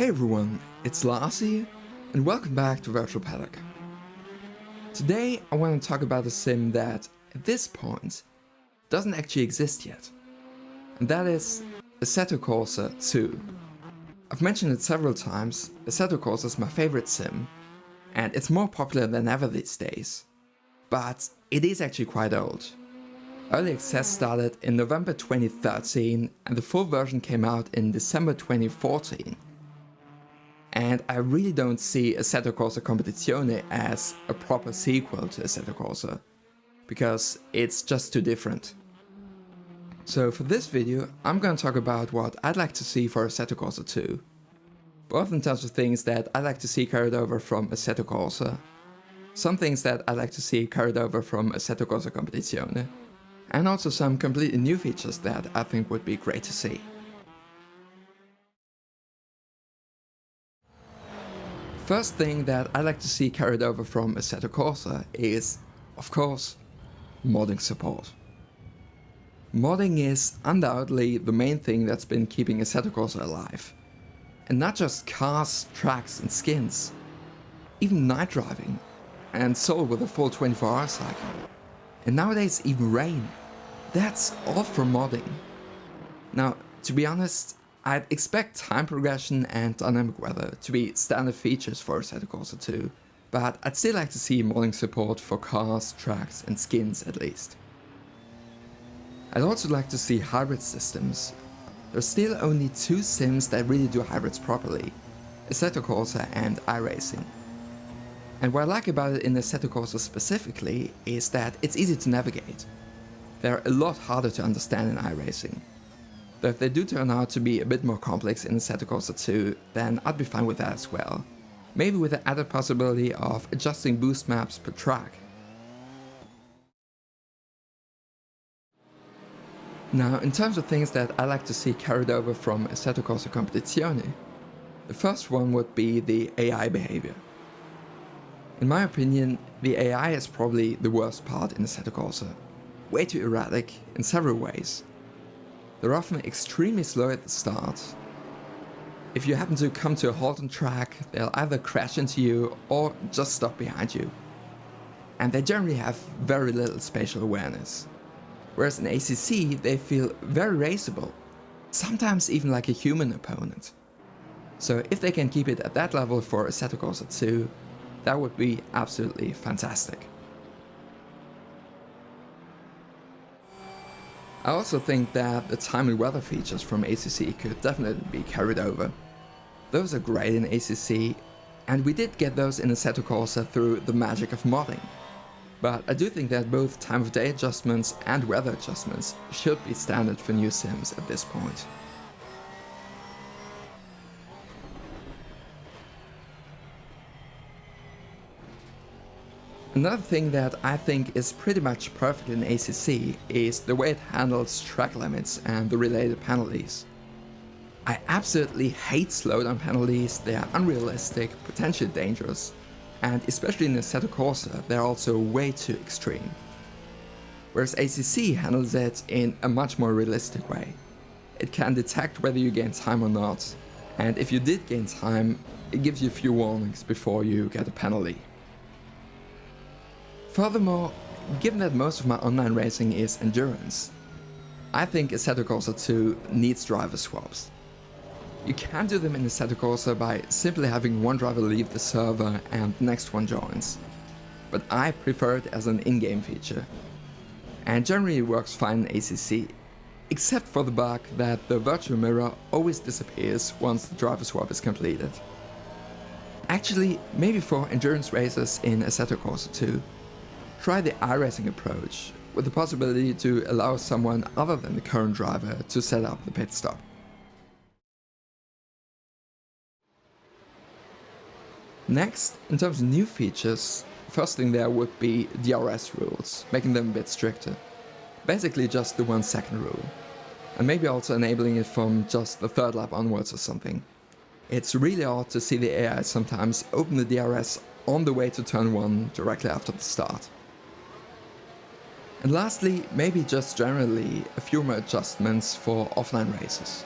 Hey everyone, it's Lassie, and welcome back to Virtual Paddock. Today I want to talk about a sim that, at this point, doesn't actually exist yet. And that is Assetto Corsa 2. I've mentioned it several times, Assetto Corsa is my favorite sim, and it's more popular than ever these days. But it is actually quite old. Early access started in November 2013 and the full version came out in December 2014. And I really don't see Assetto Corsa Competizione as a proper sequel to Assetto Corsa, because it's just too different. So for this video, I'm going to talk about what I'd like to see for Assetto Corsa 2. Both in terms of things that I'd like to see carried over from Assetto Corsa, some things that I'd like to see carried over from Assetto Corsa Competizione, and also some completely new features that I think would be great to see. First thing that I like to see carried over from Assetto Corsa is, of course, modding support. Modding is undoubtedly the main thing that's been keeping Assetto Corsa alive. And not just cars, tracks and skins, even night driving, and Soul with a full 24-hour cycle. And nowadays even rain. That's all from modding. Now, to be honest, I'd expect time progression and dynamic weather to be standard features for Assetto Corsa 2, but I'd still like to see modding support for cars, tracks and skins at least. I'd also like to see hybrid systems. There's still only two sims that really do hybrids properly, Assetto Corsa and iRacing. And what I like about it in Assetto Corsa specifically is that it's easy to navigate. They're a lot harder to understand in iRacing. Though if they do turn out to be a bit more complex in Assetto Corsa 2, then I'd be fine with that as well. Maybe with the added possibility of adjusting boost maps per track. Now, in terms of things that I like to see carried over from Assetto Corsa Competizione, the first one would be the AI behavior. In my opinion, the AI is probably the worst part in Assetto Corsa. Way too erratic in several ways. They're often extremely slow at the start. If you happen to come to a halt on track, they'll either crash into you or just stop behind you. And they generally have very little spatial awareness. Whereas in ACC they feel very raceable, sometimes even like a human opponent. So if they can keep it at that level for Assetto Corsa 2, that would be absolutely fantastic. I also think that the time and weather features from ACC could definitely be carried over. Those are great in ACC, and we did get those in Assetto Corsa through the magic of modding. But I do think that both time of day adjustments and weather adjustments should be standard for new sims at this point. Another thing that I think is pretty much perfect in ACC is the way it handles track limits and the related penalties. I absolutely hate slowdown penalties, they are unrealistic, potentially dangerous, and especially in Assetto Corsa they're also way too extreme. Whereas ACC handles it in a much more realistic way. It can detect whether you gain time or not, and if you did gain time, it gives you a few warnings before you get a penalty. Furthermore, given that most of my online racing is endurance, I think Assetto Corsa 2 needs driver swaps. You can do them in Assetto Corsa by simply having one driver leave the server and the next one joins, but I prefer it as an in-game feature. And generally it works fine in ACC, except for the bug that the virtual mirror always disappears once the driver swap is completed. Actually, maybe for endurance racers in Assetto Corsa 2, try the iRacing approach, with the possibility to allow someone other than the current driver to set up the pit stop. Next, in terms of new features, first thing there would be DRS rules, making them a bit stricter. Basically just the 1 second rule. And maybe also enabling it from just the third lap onwards or something. It's really odd to see the AI sometimes open the DRS on the way to turn 1 directly after the start. And lastly, maybe just generally a few more adjustments for offline races.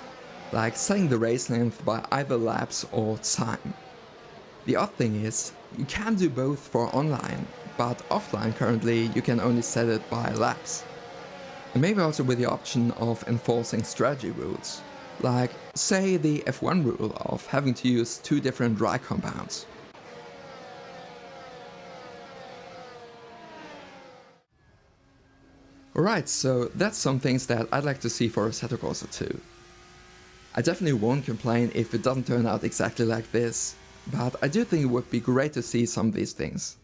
like setting the race length by either laps or time. The odd thing is, you can do both for online, but offline currently you can only set it by laps. And maybe also with the option of enforcing strategy rules, like say the F1 rule of having to use 2 different dry compounds. Alright, so that's some things that I'd like to see for Assetto Corsa 2. I definitely won't complain if it doesn't turn out exactly like this, but I do think it would be great to see some of these things.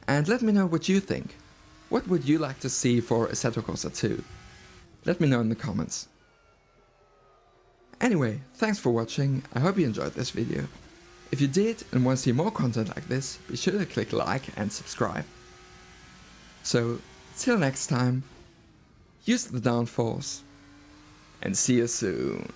And let me know what you think. What would you like to see for Assetto Corsa 2? Let me know in the comments. Anyway, thanks for watching, I hope you enjoyed this video. If you did and want to see more content like this, be sure to click like and subscribe. So, till next time, use the downforce, and see you soon.